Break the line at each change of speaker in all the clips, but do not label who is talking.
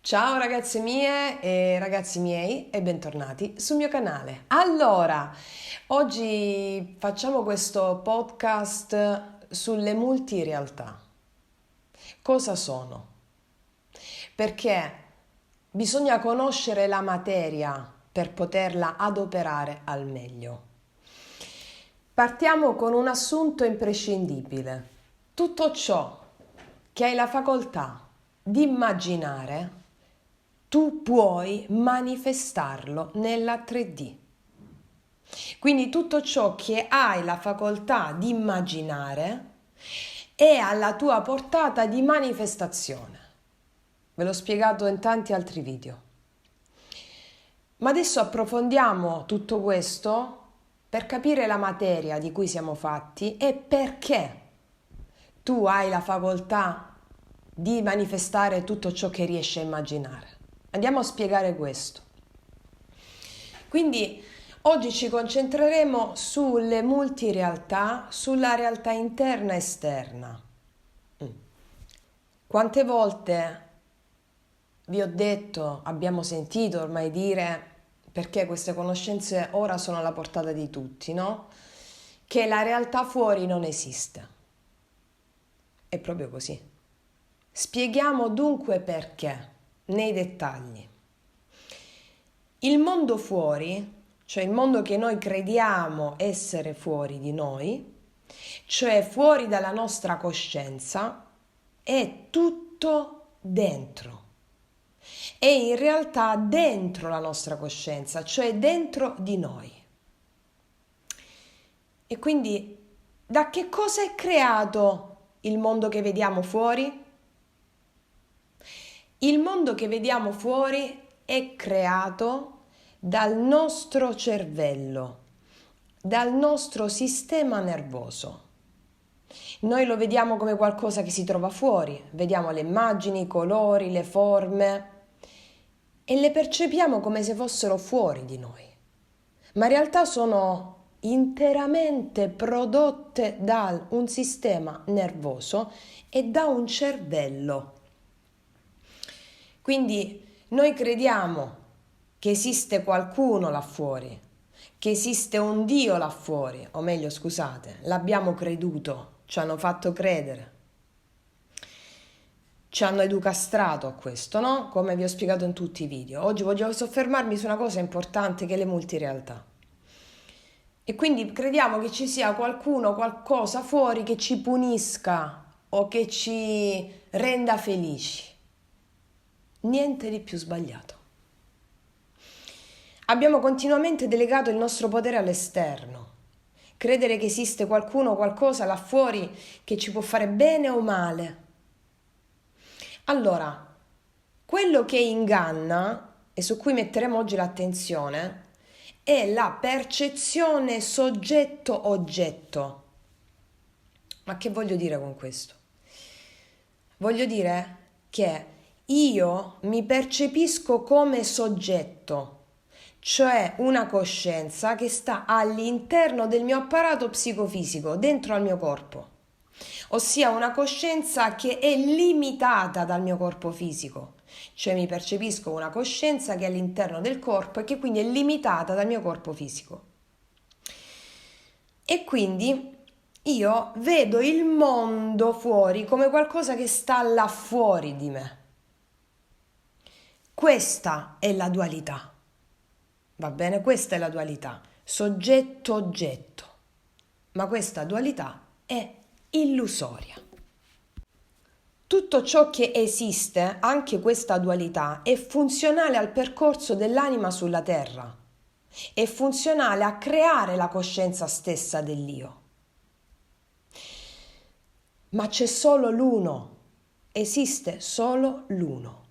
Ciao ragazze mie e ragazzi miei e bentornati sul mio canale. Allora, oggi facciamo questo podcast sulle multirealtà. Cosa sono? Perché bisogna conoscere la materia per poterla adoperare al meglio. Partiamo con un assunto imprescindibile. Tutto ciò che hai la facoltà di immaginare, tu puoi manifestarlo nella 3D. Quindi tutto ciò che hai la facoltà di immaginare è alla tua portata di manifestazione. Ve l'ho spiegato in tanti altri video. Ma adesso approfondiamo tutto questo per capire la materia di cui siamo fatti e perché tu hai la facoltà di manifestare tutto ciò che riesci a immaginare. Andiamo a spiegare questo. Quindi oggi ci concentreremo sulle multirealtà, sulla realtà interna e esterna. Quante volte vi ho detto, abbiamo sentito ormai dire, perché queste conoscenze ora sono alla portata di tutti, no? Che la realtà fuori non esiste. È proprio così. Spieghiamo dunque perché, nei dettagli. Il mondo fuori, cioè il mondo che noi crediamo essere fuori di noi, cioè fuori dalla nostra coscienza, è tutto dentro. È in realtà dentro la nostra coscienza, cioè dentro di noi. E quindi da che cosa è creato il mondo che vediamo fuori? Il mondo che vediamo fuori è creato dal nostro cervello, dal nostro sistema nervoso. Noi lo vediamo come qualcosa che si trova fuori, vediamo le immagini, i colori, le forme e le percepiamo come se fossero fuori di noi, ma in realtà sono interamente prodotte da un sistema nervoso e da un cervello. Quindi noi crediamo che esiste qualcuno là fuori, che esiste un Dio là fuori, o meglio, scusate, l'abbiamo creduto, ci hanno fatto credere, ci hanno educastrato a questo, no? Come vi ho spiegato in tutti i video. Oggi voglio soffermarmi su una cosa importante che è le multirealtà. E quindi crediamo che ci sia qualcuno, qualcosa fuori che ci punisca o che ci renda felici. Niente di più sbagliato. Abbiamo continuamente delegato il nostro potere all'esterno. Credere che esiste qualcuno o qualcosa là fuori che ci può fare bene o male. Allora, quello che inganna, e su cui metteremo oggi l'attenzione, è la percezione soggetto-oggetto. Ma che voglio dire con questo? Voglio dire che io mi percepisco come soggetto, cioè una coscienza che sta all'interno del mio apparato psicofisico, dentro al mio corpo, ossia una coscienza che è limitata dal mio corpo fisico, cioè mi percepisco una coscienza che è all'interno del corpo e che quindi è limitata dal mio corpo fisico. E quindi io vedo il mondo fuori come qualcosa che sta là fuori di me. Questa è la dualità. Va bene? Questa è la dualità, soggetto-oggetto. Ma questa dualità è illusoria. Tutto ciò che esiste, anche questa dualità, è funzionale al percorso dell'anima sulla terra. È funzionale a creare la coscienza stessa dell'io. Ma c'è solo l'uno, esiste solo l'uno.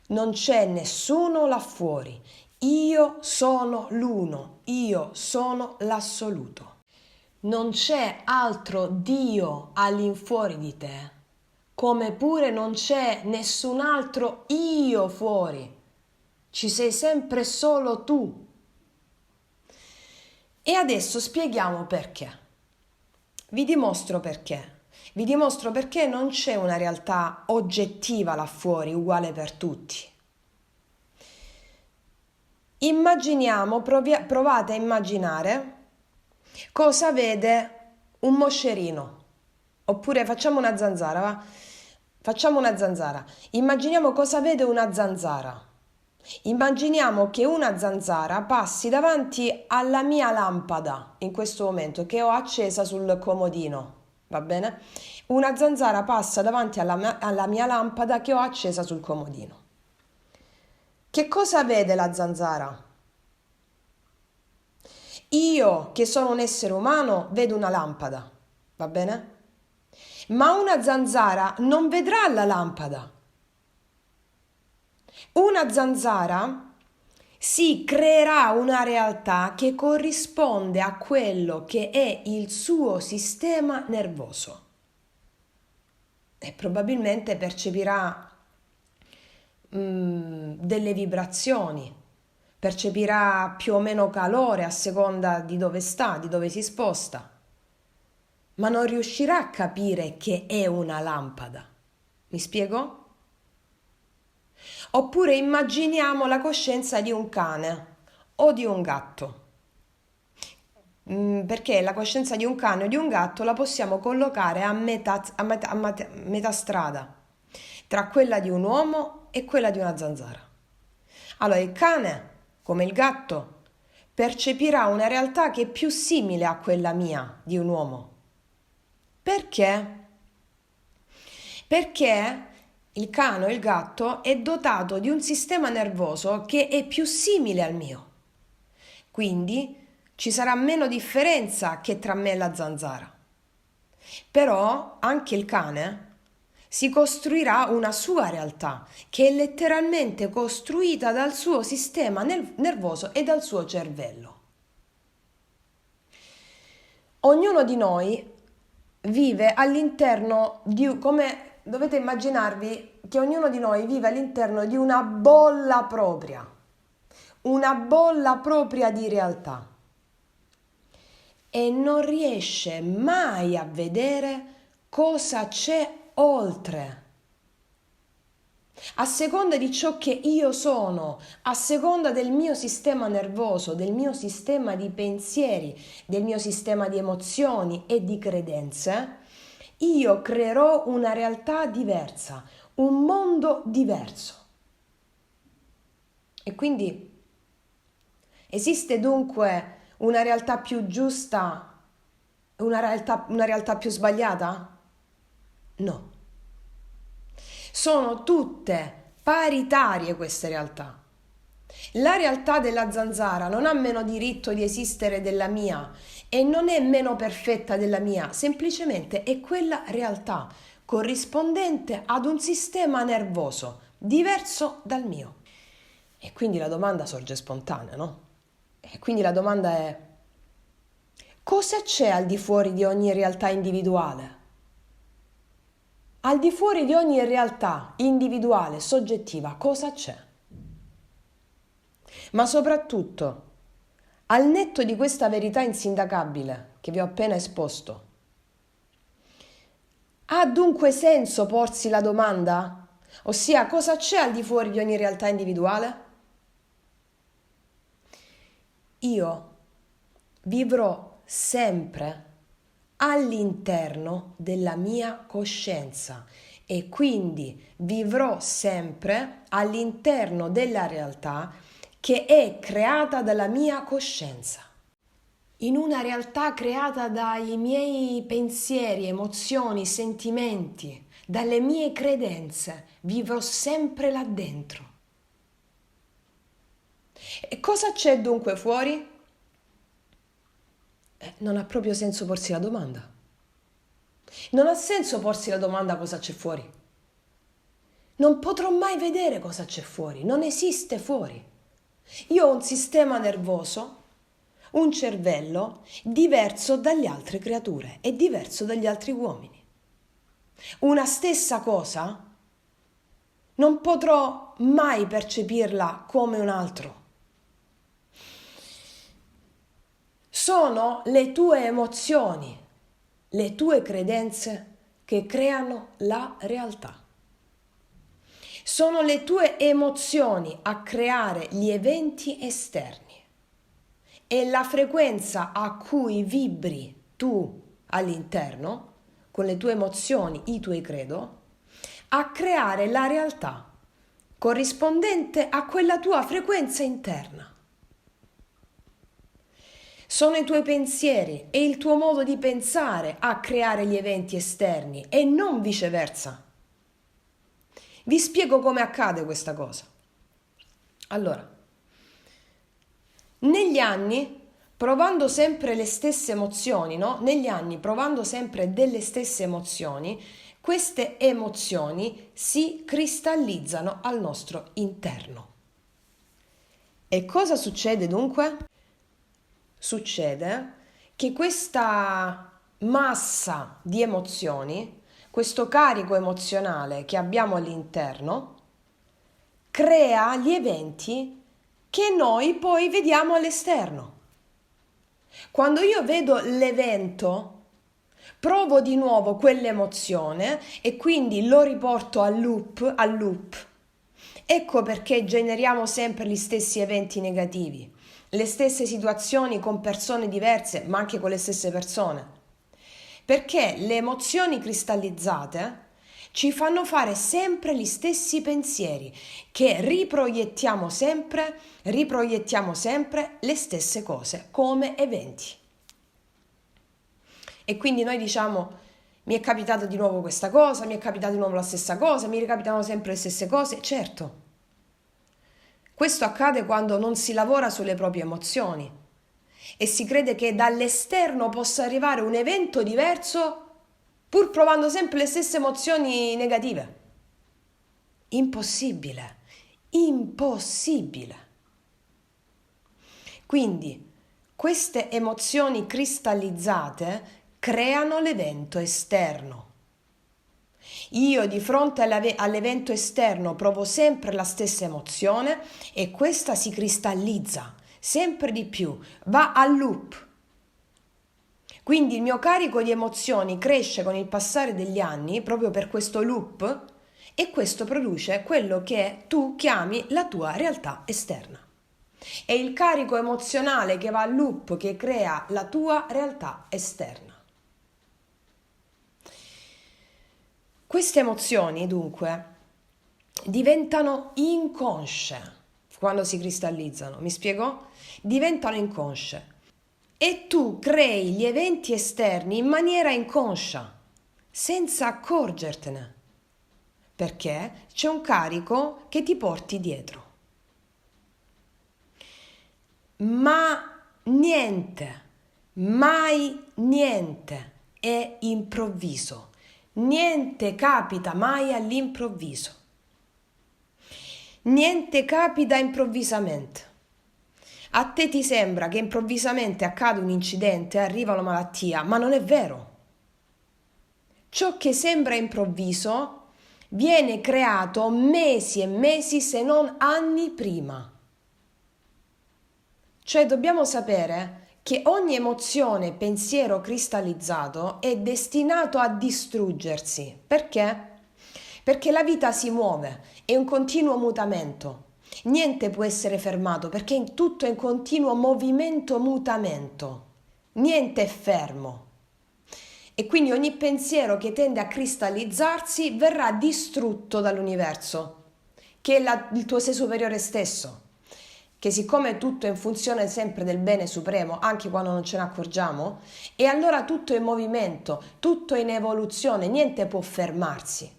Non c'è nessuno là fuori. Io sono l'uno, io sono l'assoluto. Non c'è altro Dio all'infuori di te, come pure non c'è nessun altro io fuori. Ci sei sempre solo tu. E adesso spieghiamo perché. Vi dimostro perché. Vi dimostro perché non c'è una realtà oggettiva là fuori, uguale per tutti. Immaginiamo, provate a immaginare cosa vede un moscerino, oppure facciamo una zanzara, va? Facciamo una zanzara. Immaginiamo cosa vede una zanzara. Immaginiamo che una zanzara passi davanti alla mia lampada in questo momento che ho accesa sul comodino, va bene? Una zanzara passa davanti alla mia lampada che ho accesa sul comodino. Che cosa vede la zanzara? Io, che sono un essere umano, vedo una lampada, va bene? Ma una zanzara non vedrà la lampada. Una zanzara si creerà una realtà che corrisponde a quello che è il suo sistema nervoso e probabilmente percepirà delle vibrazioni, percepirà più o meno calore a seconda di dove sta, di dove si sposta, ma non riuscirà a capire che è una lampada. Mi spiego? Oppure immaginiamo la coscienza di un cane o di un gatto. Perché la coscienza di un cane o di un gatto la possiamo collocare a metà strada tra quella di un uomo e quella di una zanzara. Allora il cane, come il gatto, percepirà una realtà che è più simile a quella mia di un uomo. Perché? Perché il cane o il gatto è dotato di un sistema nervoso che è più simile al mio. Quindi ci sarà meno differenza che tra me e la zanzara. Però anche il cane si costruirà una sua realtà che è letteralmente costruita dal suo sistema nervoso e dal suo cervello. Ognuno di noi vive all'interno come dovete immaginarvi che ognuno di noi vive all'interno di una bolla propria di realtà e non riesce mai a vedere cosa c'è oltre. A seconda di ciò che io sono, a seconda del mio sistema nervoso, del mio sistema di pensieri, del mio sistema di emozioni e di credenze, io creerò una realtà diversa, un mondo diverso. E quindi esiste dunque una realtà più giusta, una realtà più sbagliata? No. Sono tutte paritarie queste realtà. La realtà della zanzara non ha meno diritto di esistere della mia e non è meno perfetta della mia, semplicemente è quella realtà corrispondente ad un sistema nervoso diverso dal mio. E quindi la domanda sorge spontanea, no? E quindi la domanda è: cosa c'è al di fuori di ogni realtà individuale? Al di fuori di ogni realtà individuale, soggettiva, cosa c'è? Ma soprattutto, al netto di questa verità insindacabile che vi ho appena esposto, ha dunque senso porsi la domanda? Ossia, cosa c'è al di fuori di ogni realtà individuale? Io vivrò sempre all'interno della mia coscienza e quindi vivrò sempre all'interno della realtà che è creata dalla mia coscienza. In una realtà creata dai miei pensieri, emozioni, sentimenti, dalle mie credenze, vivrò sempre là dentro. E cosa c'è dunque fuori? Non ha proprio senso porsi la domanda. Non ha senso porsi la domanda cosa c'è fuori. Non potrò mai vedere cosa c'è fuori, non esiste fuori. Io ho un sistema nervoso, un cervello diverso dalle altre creature e diverso dagli altri uomini. Una stessa cosa non potrò mai percepirla come un altro. Sono le tue emozioni, le tue credenze che creano la realtà. Sono le tue emozioni a creare gli eventi esterni. È la frequenza a cui vibri tu all'interno, con le tue emozioni, i tuoi credo, a creare la realtà corrispondente a quella tua frequenza interna. Sono i tuoi pensieri e il tuo modo di pensare a creare gli eventi esterni e non viceversa. Vi spiego come accade questa cosa. Allora, negli anni, provando sempre le stesse emozioni, no? Negli anni, provando sempre delle stesse emozioni, queste emozioni si cristallizzano al nostro interno. E cosa succede dunque? Succede che questa massa di emozioni, questo carico emozionale che abbiamo all'interno, crea gli eventi che noi poi vediamo all'esterno. Quando io vedo l'evento, provo di nuovo quell'emozione e quindi lo riporto al loop. Ecco perché generiamo sempre gli stessi eventi negativi, le stesse situazioni con persone diverse, ma anche con le stesse persone. Perché le emozioni cristallizzate ci fanno fare sempre gli stessi pensieri, che riproiettiamo sempre le stesse cose come eventi. E quindi noi diciamo, mi è capitato di nuovo questa cosa, mi è capitato di nuovo la stessa cosa, mi ricapitano sempre le stesse cose. Certo, questo accade quando non si lavora sulle proprie emozioni e si crede che dall'esterno possa arrivare un evento diverso pur provando sempre le stesse emozioni negative. Impossibile, impossibile. Quindi queste emozioni cristallizzate creano l'evento esterno. Io di fronte all'evento esterno provo sempre la stessa emozione e questa si cristallizza sempre di più, va a loop. Quindi il mio carico di emozioni cresce con il passare degli anni proprio per questo loop e questo produce quello che tu chiami la tua realtà esterna. È il carico emozionale che va a loop che crea la tua realtà esterna. Queste emozioni, dunque, diventano inconsce quando si cristallizzano. Mi spiego? Diventano inconsce. E tu crei gli eventi esterni in maniera inconscia, senza accorgertene, perché c'è un carico che ti porti dietro. Ma niente, mai niente è improvviso. Niente capita mai all'improvviso. Niente capita improvvisamente. A te ti sembra che improvvisamente accade un incidente, arriva una malattia, ma non è vero. Ciò che sembra improvviso viene creato mesi e mesi, se non anni prima. Cioè dobbiamo sapere che ogni emozione, pensiero cristallizzato è destinato a distruggersi. Perché? Perché la vita si muove, è un continuo mutamento. Niente può essere fermato perché tutto è in continuo movimento, mutamento. Niente è fermo. E quindi ogni pensiero che tende a cristallizzarsi verrà distrutto dall'universo, che è il tuo sé superiore stesso. Che siccome tutto è in funzione sempre del bene supremo, anche quando non ce ne accorgiamo, e allora tutto è in movimento, tutto è in evoluzione, niente può fermarsi.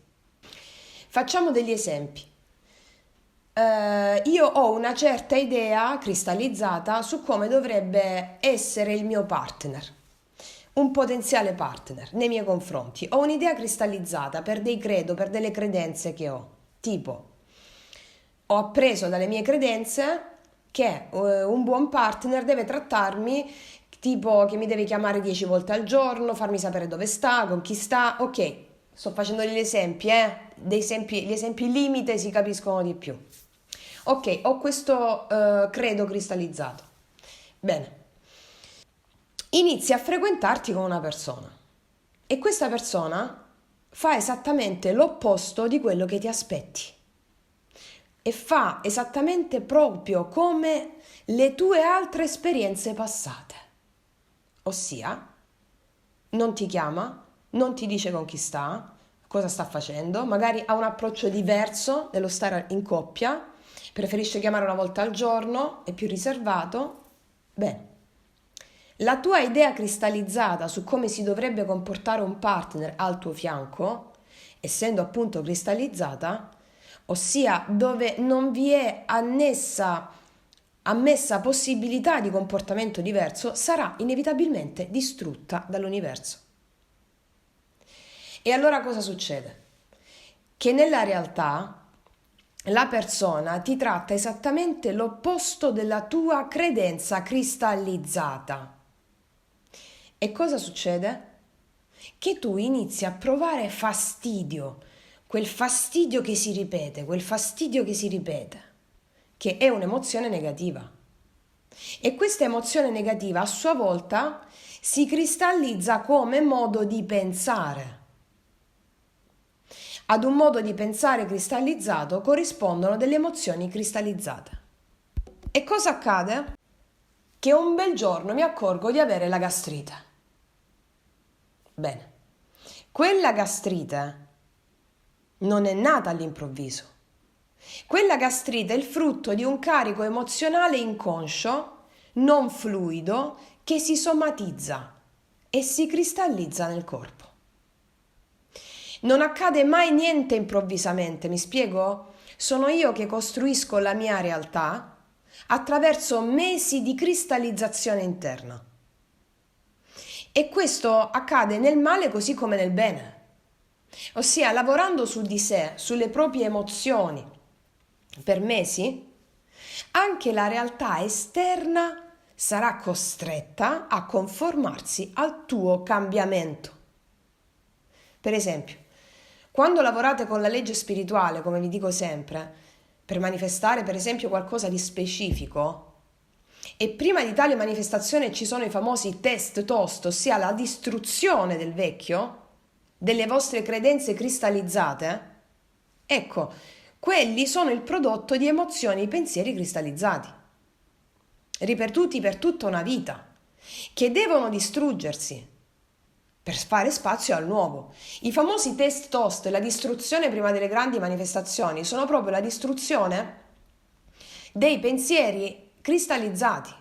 Facciamo degli esempi. Io ho una certa idea cristallizzata su come dovrebbe essere il mio partner, un potenziale partner nei miei confronti. Ho un'idea cristallizzata per dei credo, per delle credenze che ho. Tipo, ho appreso dalle mie credenze che un buon partner deve trattarmi tipo che mi deve chiamare 10 volte al giorno, farmi sapere dove sta, con chi sta. Ok, sto facendo degli esempi, gli esempi limite si capiscono di più. Ok, ho questo credo cristallizzato. Bene. Inizi a frequentarti con una persona e questa persona fa esattamente l'opposto di quello che ti aspetti e fa esattamente proprio come le tue altre esperienze passate. Ossia, non ti chiama, non ti dice con chi sta, cosa sta facendo, magari ha un approccio diverso nello stare in coppia, preferisce chiamare una volta al giorno, è più riservato. Bene, la tua idea cristallizzata su come si dovrebbe comportare un partner al tuo fianco, essendo appunto cristallizzata, ossia dove non vi è ammessa possibilità di comportamento diverso, sarà inevitabilmente distrutta dall'universo. E allora cosa succede? Che nella realtà la persona ti tratta esattamente l'opposto della tua credenza cristallizzata. E cosa succede? Che tu inizi a provare fastidio, quel fastidio che si ripete, che è un'emozione negativa. E questa emozione negativa a sua volta si cristallizza come modo di pensare. Ad un modo di pensare cristallizzato corrispondono delle emozioni cristallizzate. E cosa accade? Che un bel giorno mi accorgo di avere la gastrite. Bene, quella gastrite non è nata all'improvviso. Quella gastrite è il frutto di un carico emozionale inconscio, non fluido, che si somatizza e si cristallizza nel corpo. Non accade mai niente improvvisamente, mi spiego? Sono io che costruisco la mia realtà attraverso mesi di cristallizzazione interna. E questo accade nel male così come nel bene, ossia lavorando su di sé, sulle proprie emozioni per mesi, anche la realtà esterna sarà costretta a conformarsi al tuo cambiamento. Per esempio, quando lavorate con la legge spirituale, come vi dico sempre, per manifestare per esempio qualcosa di specifico, e prima di tale manifestazione ci sono i famosi test toast, ossia la distruzione del vecchio, delle vostre credenze cristallizzate, ecco, quelli sono il prodotto di emozioni e pensieri cristallizzati, ripetuti per tutta una vita, che devono distruggersi per fare spazio al nuovo. I famosi test toast, la distruzione prima delle grandi manifestazioni, sono proprio la distruzione dei pensieri cristallizzati,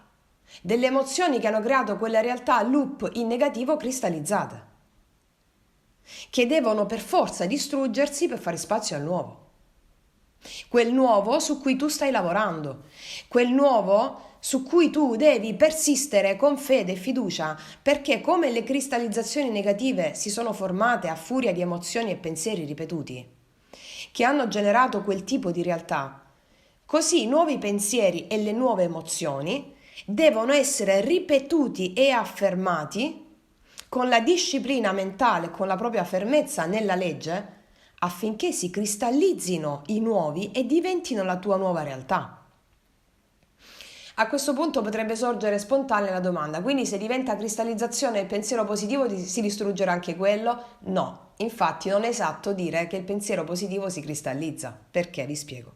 delle emozioni che hanno creato quella realtà loop in negativo cristallizzate, che devono per forza distruggersi per fare spazio al nuovo. Quel nuovo su cui tu stai lavorando, quel nuovo su cui tu devi persistere con fede e fiducia, perché come le cristallizzazioni negative si sono formate a furia di emozioni e pensieri ripetuti, che hanno generato quel tipo di realtà, così i nuovi pensieri e le nuove emozioni devono essere ripetuti e affermati con la disciplina mentale, con la propria fermezza nella legge, affinché si cristallizzino i nuovi e diventino la tua nuova realtà. A questo punto potrebbe sorgere spontanea la domanda: quindi se diventa cristallizzazione il pensiero positivo si distruggerà anche quello? No, infatti non è esatto dire che il pensiero positivo si cristallizza. Perché? Vi spiego.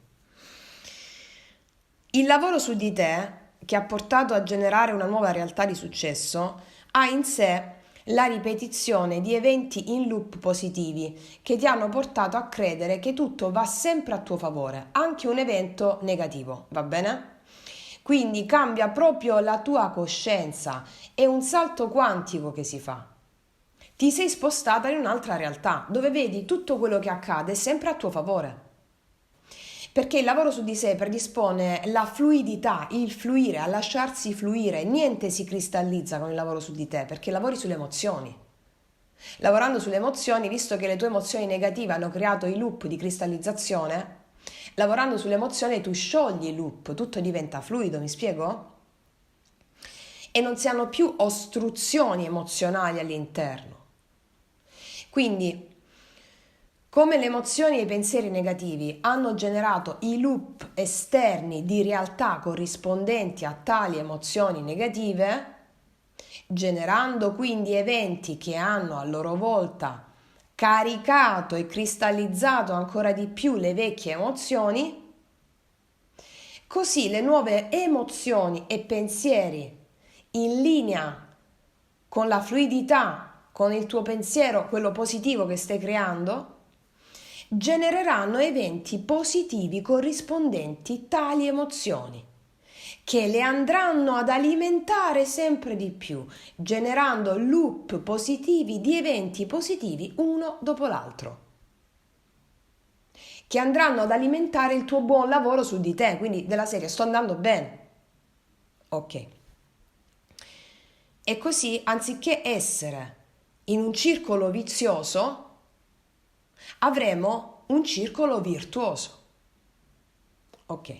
Il lavoro su di te, che ha portato a generare una nuova realtà di successo, ha in sé la ripetizione di eventi in loop positivi che ti hanno portato a credere che tutto va sempre a tuo favore, anche un evento negativo, va bene? Quindi cambia proprio la tua coscienza, è un salto quantico che si fa. Ti sei spostata in un'altra realtà, dove vedi tutto quello che accade sempre a tuo favore. Perché il lavoro su di sé predispone la fluidità, il fluire, a lasciarsi fluire. Niente si cristallizza con il lavoro su di te, perché lavori sulle emozioni. Lavorando sulle emozioni, visto che le tue emozioni negative hanno creato i loop di cristallizzazione, lavorando sulle emozioni tu sciogli il loop, tutto diventa fluido, mi spiego? E non si hanno più ostruzioni emozionali all'interno. Quindi, come le emozioni e i pensieri negativi hanno generato i loop esterni di realtà corrispondenti a tali emozioni negative, generando quindi eventi che hanno a loro volta caricato e cristallizzato ancora di più le vecchie emozioni, così le nuove emozioni e pensieri in linea con la fluidità, con il tuo pensiero, quello positivo che stai creando, genereranno eventi positivi corrispondenti tali emozioni, che le andranno ad alimentare sempre di più, generando loop positivi di eventi positivi uno dopo l'altro, che andranno ad alimentare il tuo buon lavoro su di te, quindi della serie sto andando bene. Ok. E così, anziché essere in un circolo vizioso, avremo un circolo virtuoso. Ok.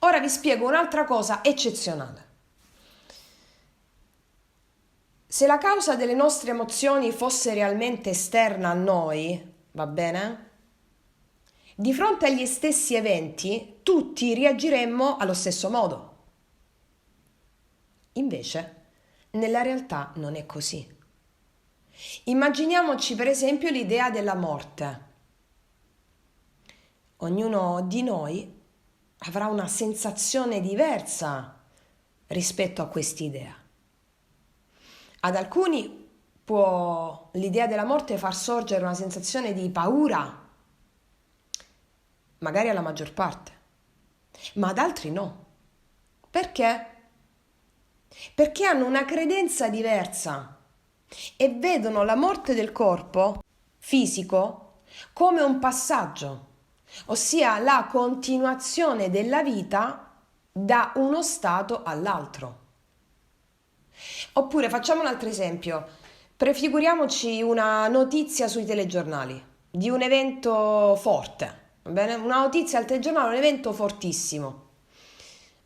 Ora vi spiego un'altra cosa eccezionale. Se la causa delle nostre emozioni fosse realmente esterna a noi, va bene? Di fronte agli stessi eventi, tutti reagiremmo allo stesso modo. Invece, nella realtà non è così. Immaginiamoci per esempio l'idea della morte. Ognuno di noi avrà una sensazione diversa rispetto a quest'idea. Ad alcuni può l'idea della morte far sorgere una sensazione di paura, magari alla maggior parte, ma ad altri no. Perché? Perché hanno una credenza diversa e vedono la morte del corpo fisico come un passaggio, ossia la continuazione della vita da uno stato all'altro. Oppure facciamo un altro esempio. Prefiguriamoci una notizia sui telegiornali di un evento forte, va bene? Una notizia al telegiornale, un evento fortissimo.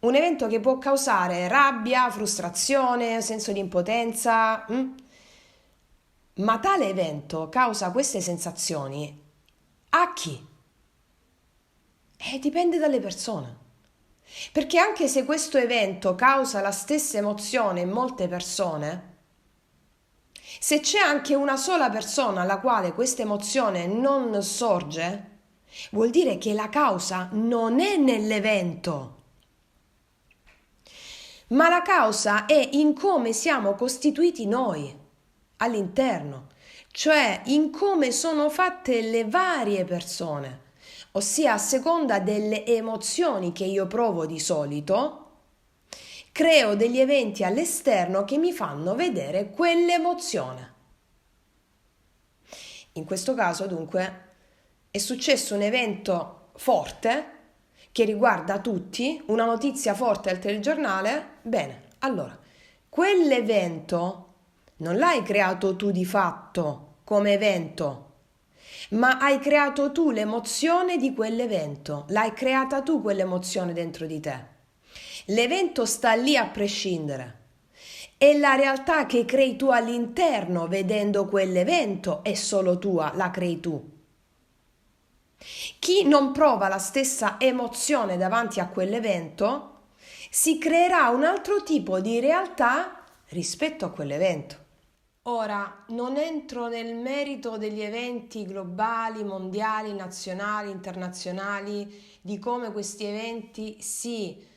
Un evento che può causare rabbia, frustrazione, senso di impotenza. Ma tale evento causa queste sensazioni a chi? Dipende dalle persone. Perché anche se questo evento causa la stessa emozione in molte persone, se c'è anche una sola persona alla quale questa emozione non sorge, vuol dire che la causa non è nell'evento, ma la causa è in come siamo costituiti noi all'interno, cioè in come sono fatte le varie persone, ossia a seconda delle emozioni che io provo di solito, creo degli eventi all'esterno che mi fanno vedere quell'emozione. In questo caso, dunque, è successo un evento forte che riguarda tutti, una notizia forte al telegiornale. Bene, allora, quell'evento non l'hai creato tu di fatto come evento, ma hai creato tu l'emozione di quell'evento, l'hai creata tu quell'emozione dentro di te. L'evento sta lì a prescindere. E la realtà che crei tu all'interno vedendo quell'evento è solo tua, la crei tu. Chi non prova la stessa emozione davanti a quell'evento si creerà un altro tipo di realtà rispetto a quell'evento. Ora, non entro nel merito degli eventi globali, mondiali, nazionali, internazionali, di come questi eventi si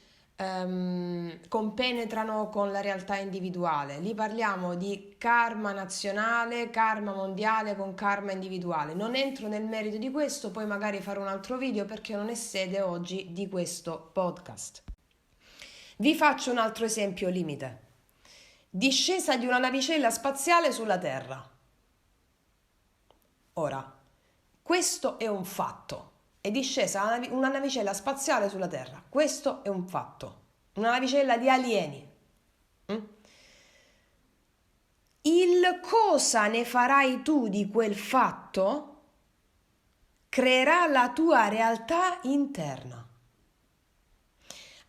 compenetrano con la realtà individuale. Lì parliamo di karma nazionale, karma mondiale con karma individuale. Non entro nel merito di questo, poi magari farò un altro video perché non è sede oggi di questo podcast. Vi faccio un altro esempio limite. Discesa di una navicella spaziale sulla Terra. Ora, questo è un fatto. È discesa una navicella spaziale sulla Terra. Questo è un fatto. Una navicella di alieni. Il cosa ne farai tu di quel fatto creerà la tua realtà interna.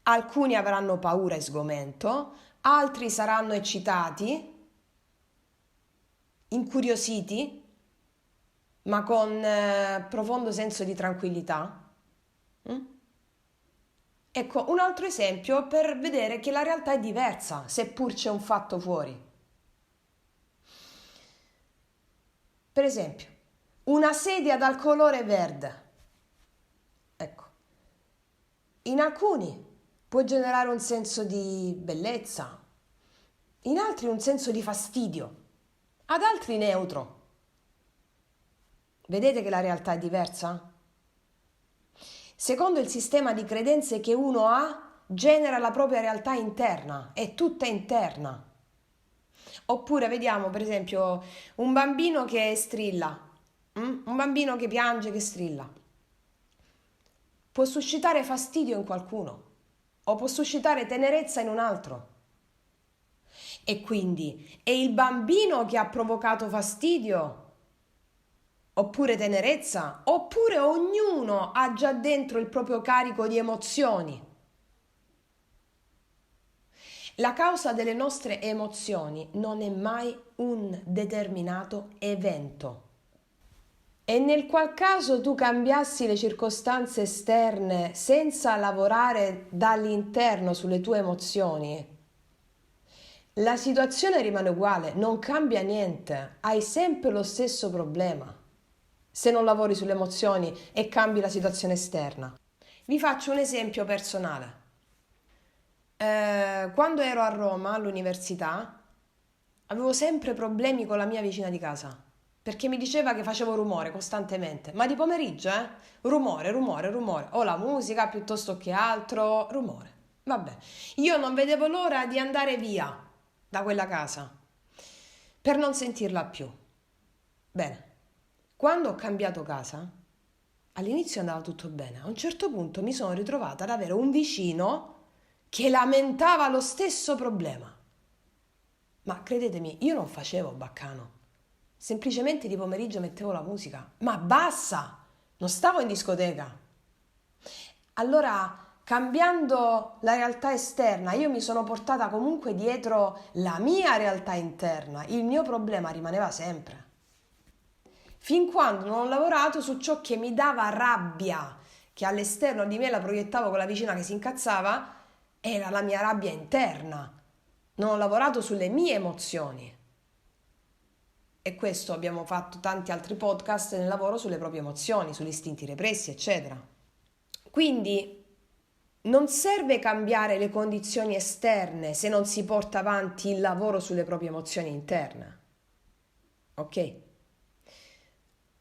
Alcuni avranno paura e sgomento, altri saranno eccitati, incuriositi, ma con profondo senso di tranquillità. Ecco, un altro esempio per vedere che la realtà è diversa, seppur c'è un fatto fuori. Per esempio, una sedia dal colore verde. Ecco, in alcuni può generare un senso di bellezza, in altri un senso di fastidio, ad altri neutro. Vedete che la realtà è diversa? Secondo il sistema di credenze che uno ha, genera la propria realtà interna, è tutta interna. Oppure vediamo per esempio un bambino che strilla, un bambino che piange, che strilla. Può suscitare fastidio in qualcuno o può suscitare tenerezza in un altro. E quindi è il bambino che ha provocato fastidio oppure tenerezza, oppure ognuno ha già dentro il proprio carico di emozioni. La causa delle nostre emozioni non è mai un determinato evento. E nel qual caso tu cambiassi le circostanze esterne senza lavorare dall'interno sulle tue emozioni, la situazione rimane uguale, non cambia niente, hai sempre lo stesso problema se non lavori sulle emozioni e cambi la situazione esterna. Vi faccio un esempio personale. Quando ero a Roma all'università avevo sempre problemi con la mia vicina di casa perché mi diceva che facevo rumore costantemente, ma di pomeriggio, rumore, rumore, rumore, o la musica piuttosto che altro, rumore. Vabbè, io non vedevo l'ora di andare via da quella casa per non sentirla più. Bene, quando ho cambiato casa, all'inizio andava tutto bene, a un certo punto mi sono ritrovata ad avere un vicino che lamentava lo stesso problema. Ma credetemi, io non facevo baccano. Semplicemente di pomeriggio mettevo la musica, ma bassa! Non stavo in discoteca. Allora, cambiando la realtà esterna, io mi sono portata comunque dietro la mia realtà interna. Il mio problema rimaneva sempre. Fin quando non ho lavorato su ciò che mi dava rabbia, che all'esterno di me la proiettavo con la vicina che si incazzava, era la mia rabbia interna. Non ho lavorato sulle mie emozioni. E questo abbiamo fatto tanti altri podcast nel lavoro sulle proprie emozioni, sugli istinti repressi, eccetera. Quindi non serve cambiare le condizioni esterne se non si porta avanti il lavoro sulle proprie emozioni interne. Ok?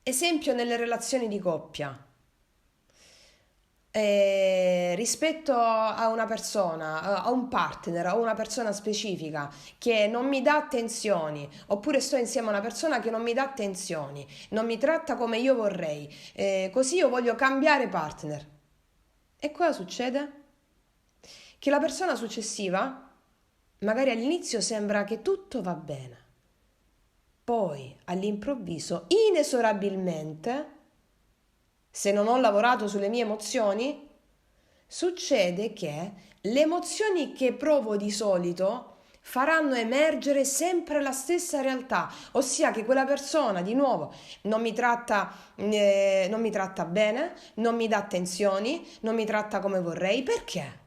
Esempio nelle relazioni di coppia. Rispetto a una persona, a un partner, a una persona specifica che non mi dà attenzioni, oppure sto insieme a una persona che non mi dà attenzioni, non mi tratta come io vorrei, così io voglio cambiare partner. E cosa succede? Che la persona successiva, magari all'inizio sembra che tutto va bene, poi all'improvviso, inesorabilmente, se non ho lavorato sulle mie emozioni, succede che le emozioni che provo di solito faranno emergere sempre la stessa realtà, ossia che quella persona di nuovo non mi tratta bene, non mi dà attenzioni, non mi tratta come vorrei. Perché?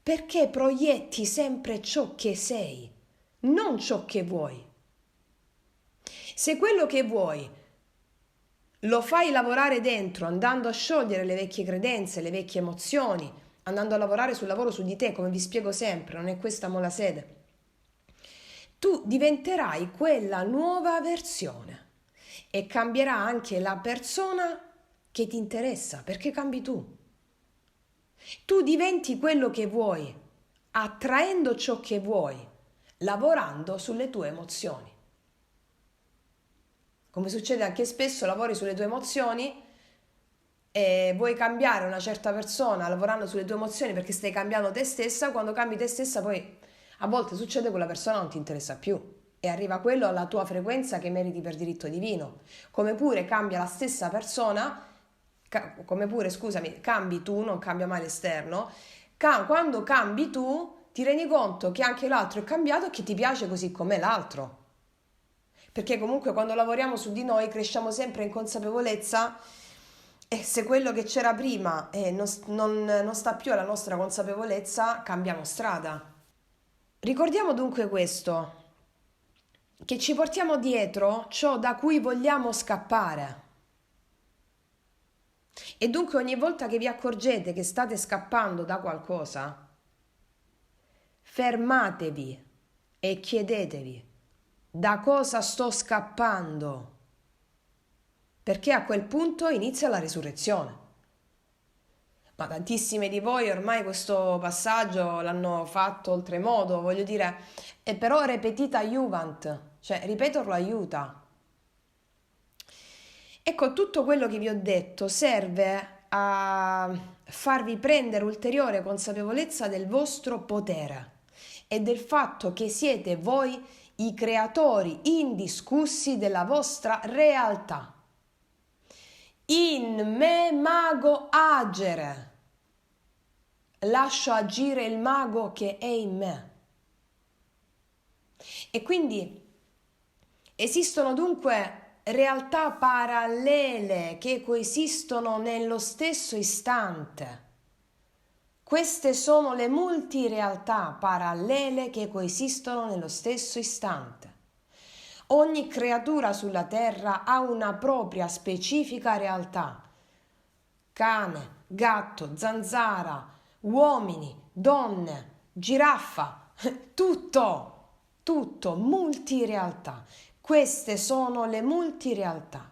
Perché proietti sempre ciò che sei, non ciò che vuoi. Se quello che vuoi lo fai lavorare dentro, andando a sciogliere le vecchie credenze, le vecchie emozioni, andando a lavorare sul lavoro su di te, come vi spiego sempre, non è questa mo la sede. Tu diventerai quella nuova versione e cambierà anche la persona che ti interessa, perché cambi tu. Tu diventi quello che vuoi, attraendo ciò che vuoi, lavorando sulle tue emozioni. Come succede anche spesso, lavori sulle tue emozioni e vuoi cambiare una certa persona lavorando sulle tue emozioni perché stai cambiando te stessa, quando cambi te stessa poi a volte succede che quella persona non ti interessa più e arriva quello alla tua frequenza che meriti per diritto divino. Come pure cambia la stessa persona, come pure, scusami, cambi tu, non cambia mai l'esterno, quando cambi tu ti rendi conto che anche l'altro è cambiato e che ti piace così com'è l'altro. Perché comunque quando lavoriamo su di noi cresciamo sempre in consapevolezza e se quello che c'era prima non sta più alla nostra consapevolezza, cambiamo strada. Ricordiamo dunque questo. che ci portiamo dietro ciò da cui vogliamo scappare. E dunque ogni volta che vi accorgete che state scappando da qualcosa, fermatevi e chiedetevi: da cosa sto scappando? Perché a quel punto inizia la risurrezione. Ma tantissime di voi ormai questo passaggio l'hanno fatto oltremodo, voglio dire, e però repetita iuvant, cioè ripeterlo aiuta. Ecco, tutto quello che vi ho detto serve a farvi prendere ulteriore consapevolezza del vostro potere e del fatto che siete voi i creatori indiscussi della vostra realtà. In me mago agere. Lascio agire il mago che è in me. E quindi esistono dunque realtà parallele che coesistono nello stesso istante. Queste sono le multirealtà parallele che coesistono nello stesso istante. Ogni creatura sulla terra ha una propria specifica realtà. Cane, gatto, zanzara, uomini, donne, giraffa, tutto, multirealtà. Queste sono le multirealtà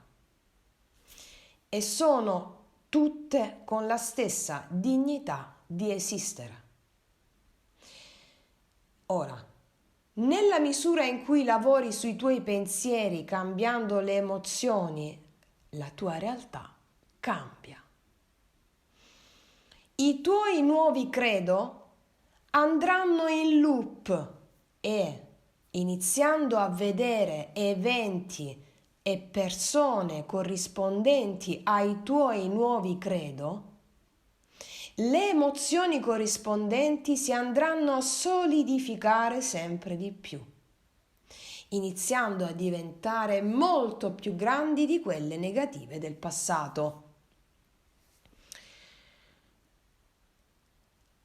e sono tutte con la stessa dignità di esistere. Ora, nella misura in cui lavori sui tuoi pensieri cambiando le emozioni, la tua realtà cambia. I tuoi nuovi credo andranno in loop e, iniziando a vedere eventi e persone corrispondenti ai tuoi nuovi credo, le emozioni corrispondenti si andranno a solidificare sempre di più, iniziando a diventare molto più grandi di quelle negative del passato.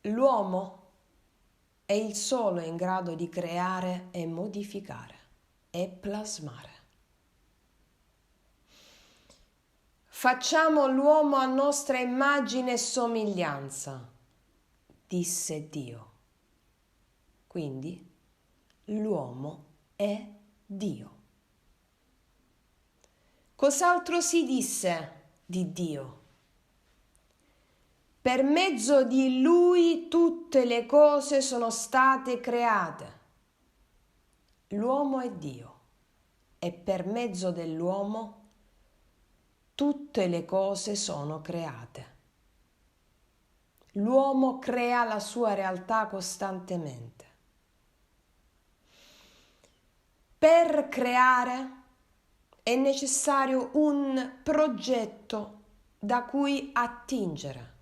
L'uomo è il solo in grado di creare e modificare e plasmare. Facciamo l'uomo a nostra immagine e somiglianza, disse Dio. Quindi l'uomo è Dio. Cos'altro si disse di Dio? Per mezzo di Lui tutte le cose sono state create. L'uomo è Dio e per mezzo dell'uomo tutte le cose sono create. L'uomo crea la sua realtà costantemente. Per creare è necessario un progetto da cui attingere.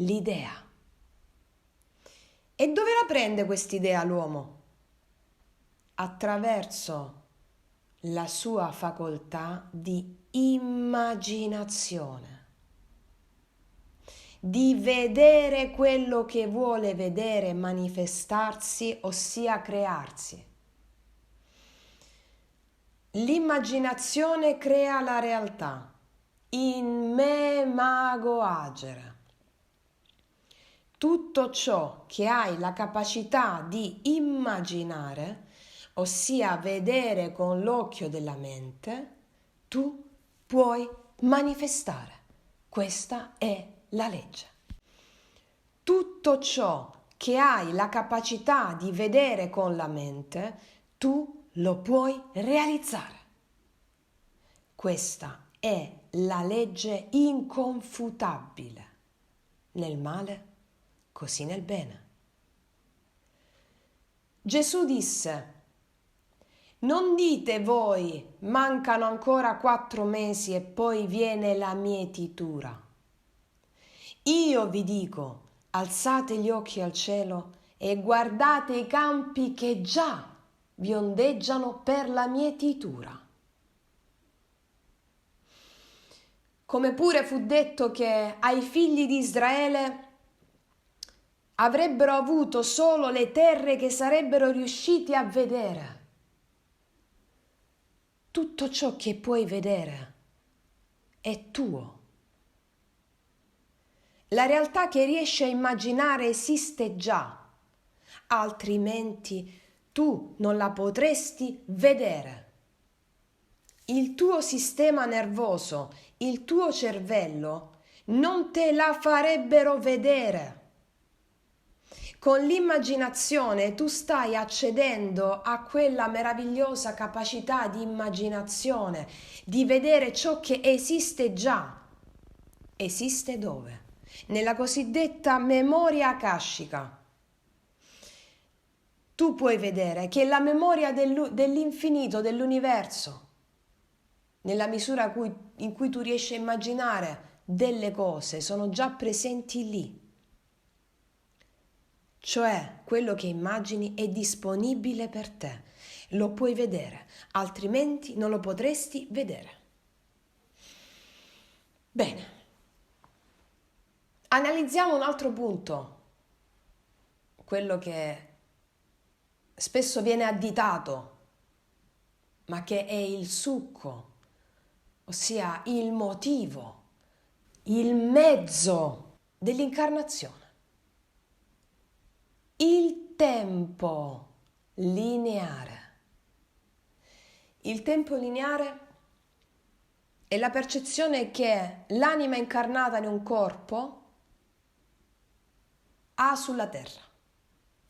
L'idea. E dove la prende quest'idea l'uomo? Attraverso la sua facoltà di immaginazione, di vedere quello che vuole vedere manifestarsi, ossia crearsi. L'immaginazione crea la realtà. In me mago agere. Tutto ciò che hai la capacità di immaginare, ossia vedere con l'occhio della mente, tu puoi manifestare. Questa è la legge. Tutto ciò che hai la capacità di vedere con la mente, tu lo puoi realizzare. Questa è la legge inconfutabile nel male così nel bene. Gesù disse: non dite voi, mancano ancora 4 mesi e poi viene la mietitura. Io vi dico, alzate gli occhi al cielo e guardate i campi che già vi ondeggiano per la mietitura. Come pure fu detto che ai figli di Israele avrebbero avuto solo le terre che sarebbero riusciti a vedere. Tutto ciò che puoi vedere è tuo. La realtà che riesci a immaginare esiste già, altrimenti tu non la potresti vedere. Il tuo sistema nervoso, il tuo cervello non te la farebbero vedere. Con l'immaginazione tu stai accedendo a quella meravigliosa capacità di immaginazione, di vedere ciò che esiste già. Esiste dove? Nella cosiddetta memoria akashica. Tu puoi vedere che la memoria dell'infinito, dell'universo, nella misura in cui tu riesci a immaginare delle cose, sono già presenti lì. Cioè, quello che immagini è disponibile per te, lo puoi vedere, altrimenti non lo potresti vedere. Bene, analizziamo un altro punto, quello che spesso viene additato, ma che è il succo, ossia il motivo, il mezzo dell'incarnazione. Il tempo lineare. Il tempo lineare è la percezione che l'anima incarnata in un corpo ha sulla terra,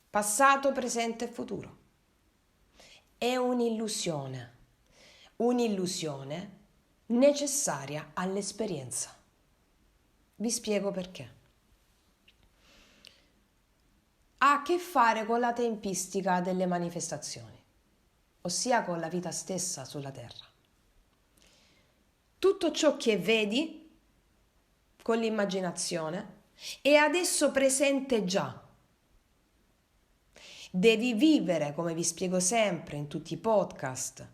passato, presente e futuro. È un'illusione necessaria all'esperienza. Vi spiego perché. Ha a che fare con la tempistica delle manifestazioni, ossia con la vita stessa sulla terra. Tutto ciò che vedi con l'immaginazione è adesso presente già. Devi vivere, come vi spiego sempre in tutti i podcast,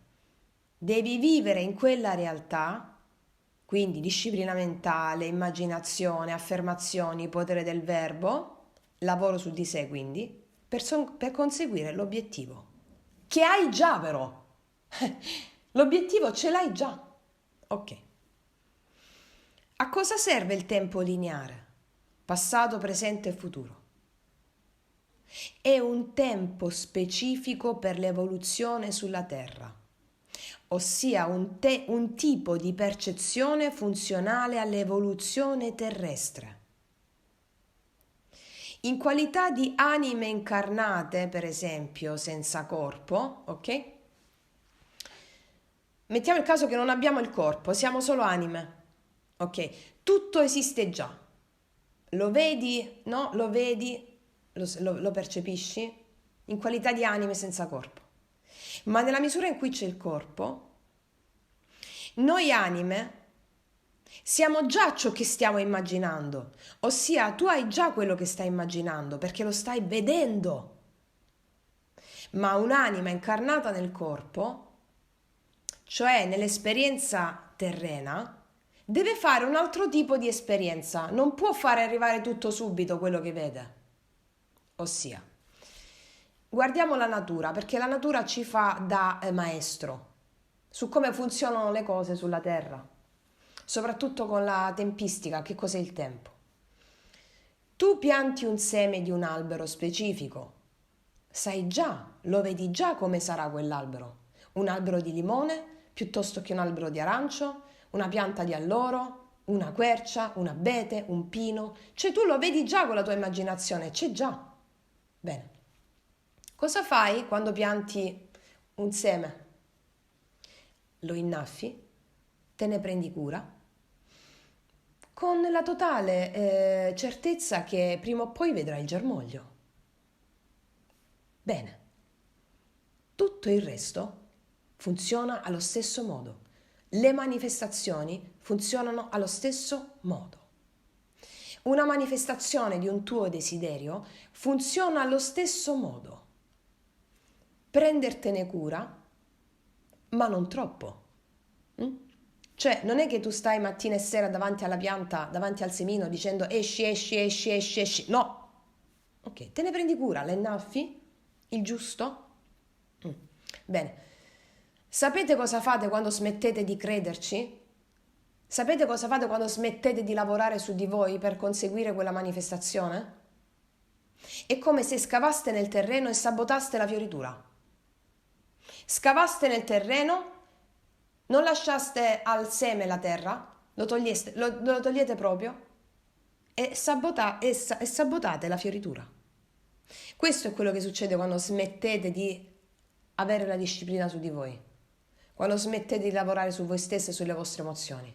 devi vivere in quella realtà, quindi disciplina mentale, immaginazione, affermazioni, potere del verbo, lavoro su di sé quindi, per conseguire l'obiettivo. Che hai già però. L'obiettivo ce l'hai già. Ok. A cosa serve il tempo lineare? Passato, presente e futuro. È un tempo specifico per l'evoluzione sulla Terra, ossia un tipo di percezione funzionale all'evoluzione terrestre. In qualità di anime incarnate, per esempio, senza corpo, ok? Mettiamo il caso che non abbiamo il corpo, siamo solo anime, ok? Tutto esiste già. Lo vedi, no? Lo vedi, lo percepisci in qualità di anime senza corpo. Ma nella misura in cui c'è il corpo, noi anime siamo già ciò che stiamo immaginando, ossia tu hai già quello che stai immaginando perché lo stai vedendo. Ma un'anima incarnata nel corpo, cioè nell'esperienza terrena, deve fare un altro tipo di esperienza, non può fare arrivare tutto subito quello che vede. Ossia, guardiamo la natura, perché la natura ci fa da maestro su come funzionano le cose sulla Terra, soprattutto con la tempistica, che cos'è il tempo. Tu pianti un seme di un albero specifico, sai già, lo vedi già come sarà quell'albero. Un albero di limone piuttosto che un albero di arancio, una pianta di alloro, una quercia, un abete, un pino. Cioè tu lo vedi già con la tua immaginazione, c'è già. Bene. Cosa fai quando pianti un seme? Lo innaffi, te ne prendi cura, con la totale certezza che prima o poi vedrai il germoglio. Bene, tutto il resto funziona allo stesso modo. Le manifestazioni funzionano allo stesso modo. Una manifestazione di un tuo desiderio funziona allo stesso modo. Prendertene cura, ma non troppo. Cioè, non è che tu stai mattina e sera davanti alla pianta, davanti al semino, dicendo esci, esci, esci, esci, esci. No! Ok, te ne prendi cura, la innaffi? Il giusto? Bene. Sapete cosa fate quando smettete di crederci? Sapete cosa fate quando smettete di lavorare su di voi per conseguire quella manifestazione? È come se scavaste nel terreno e sabotaste la fioritura. Scavaste nel terreno, non lasciaste al seme la terra, lo togliete proprio e sabotate la fioritura. Questo è quello che succede quando smettete di avere la disciplina su di voi, quando smettete di lavorare su voi stessi e sulle vostre emozioni.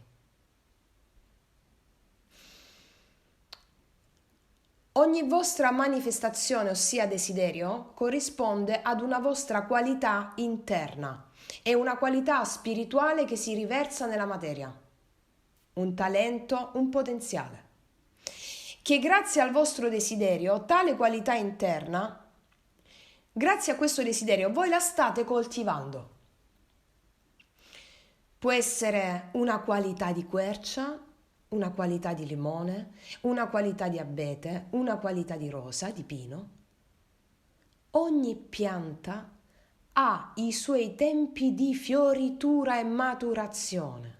Ogni vostra manifestazione, ossia desiderio, corrisponde ad una vostra qualità interna. È una qualità spirituale che si riversa nella materia. Un talento, un potenziale. Che grazie al vostro desiderio, tale qualità interna, grazie a questo desiderio, voi la state coltivando. Può essere una qualità di quercia, una qualità di limone, una qualità di abete, una qualità di rosa, di pino. Ogni pianta ha i suoi tempi di fioritura e maturazione.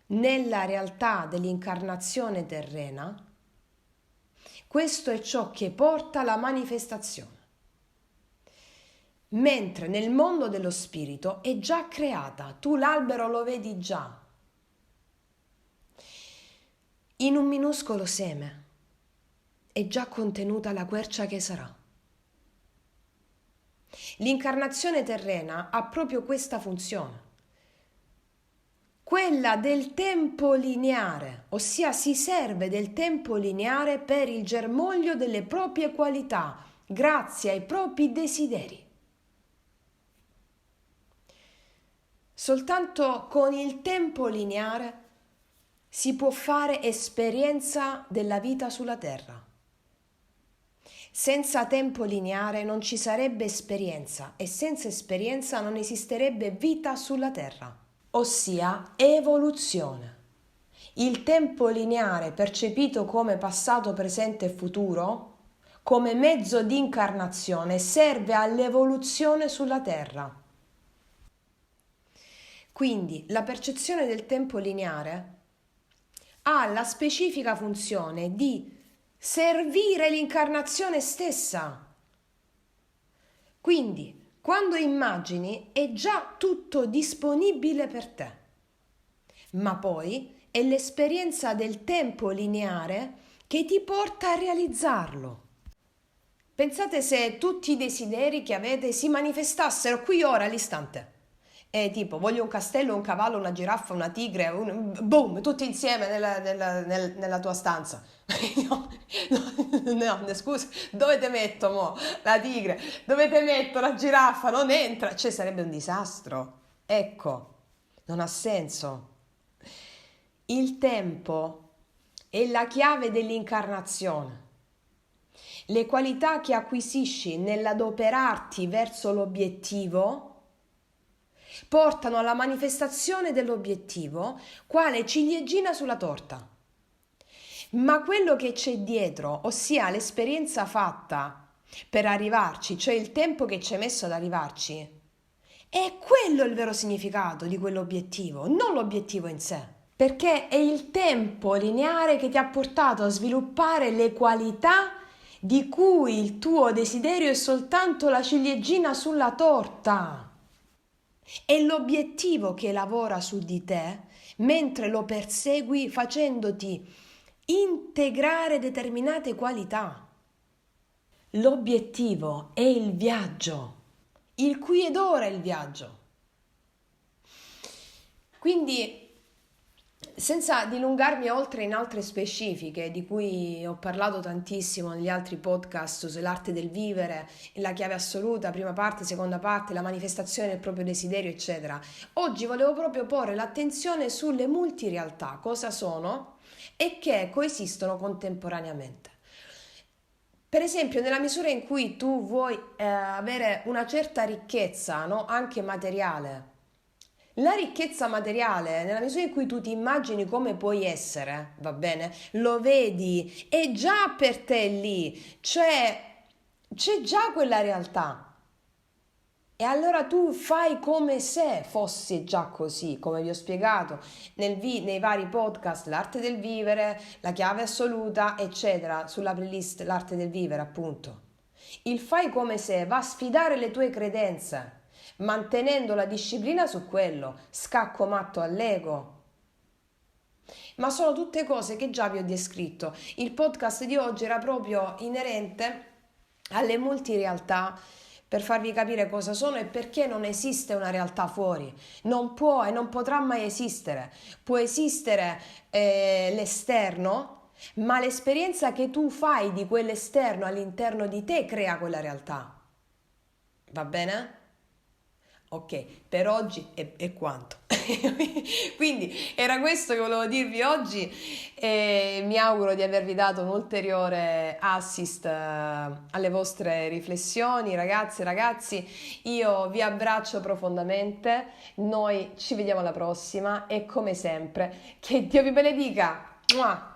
Nella realtà dell'incarnazione terrena, questo è ciò che porta alla manifestazione. Mentre nel mondo dello spirito è già creata, tu l'albero lo vedi già. In un minuscolo seme è già contenuta la quercia che sarà. L'incarnazione terrena ha proprio questa funzione, quella del tempo lineare, ossia si serve del tempo lineare per il germoglio delle proprie qualità, grazie ai propri desideri. Soltanto con il tempo lineare si può fare esperienza della vita sulla terra. Senza tempo lineare non ci sarebbe esperienza e senza esperienza non esisterebbe vita sulla terra, ossia evoluzione. Il tempo lineare percepito come passato, presente e futuro, come mezzo di incarnazione, serve all'evoluzione sulla terra. Quindi la percezione del tempo lineare ha la specifica funzione di servire l'incarnazione stessa. Quindi, quando immagini è già tutto disponibile per te, ma poi è l'esperienza del tempo lineare che ti porta a realizzarlo. Pensate se tutti i desideri che avete si manifestassero qui ora all'istante. È tipo, voglio un castello, un cavallo, una giraffa, una tigre, boom, tutti insieme nella tua stanza. No, scusa, dove te metto mo? La tigre, dove te metto la giraffa? Non entra, cioè sarebbe un disastro. Ecco, non ha senso. Il tempo è la chiave dell'incarnazione. Le qualità che acquisisci nell'adoperarti verso l'obiettivo portano alla manifestazione dell'obiettivo quale ciliegina sulla torta. Ma quello che c'è dietro, ossia l'esperienza fatta per arrivarci, cioè il tempo che ci hai messo ad arrivarci, è quello il vero significato di quell'obiettivo, non l'obiettivo in sé. Perché è il tempo lineare che ti ha portato a sviluppare le qualità di cui il tuo desiderio è soltanto la ciliegina sulla torta. È l'obiettivo che lavora su di te mentre lo persegui facendoti integrare determinate qualità. L'obiettivo è il viaggio, il qui ed ora è il viaggio. Quindi, senza dilungarmi oltre in altre specifiche di cui ho parlato tantissimo negli altri podcast sull'arte del vivere, la chiave assoluta, prima parte, seconda parte, la manifestazione del proprio desiderio, eccetera, oggi volevo proprio porre l'attenzione sulle multirealtà, cosa sono e che coesistono contemporaneamente. Per esempio, nella misura in cui tu vuoi avere una certa ricchezza, no? Anche materiale, la ricchezza materiale, nella misura in cui tu ti immagini come puoi essere, va bene? Lo vedi, è già per te lì, cioè c'è già quella realtà. E allora tu fai come se fosse già così, come vi ho spiegato nei vari podcast, l'arte del vivere, la chiave assoluta, eccetera, sulla playlist l'arte del vivere, appunto. Il fai come se va a sfidare le tue credenze, mantenendo la disciplina su quello, scacco matto all'ego. Ma sono tutte cose che già vi ho descritto. Il podcast di oggi era proprio inerente alle multirealtà per farvi capire cosa sono e perché non esiste una realtà fuori. Non può e non potrà mai esistere. Può esistere l'esterno, ma l'esperienza che tu fai di quell'esterno all'interno di te crea quella realtà. Va bene? Ok, per oggi è quanto. Quindi era questo che volevo dirvi oggi e mi auguro di avervi dato un ulteriore assist alle vostre riflessioni, ragazze e ragazzi. Io vi abbraccio profondamente, noi ci vediamo alla prossima e come sempre, che Dio vi benedica! Mua!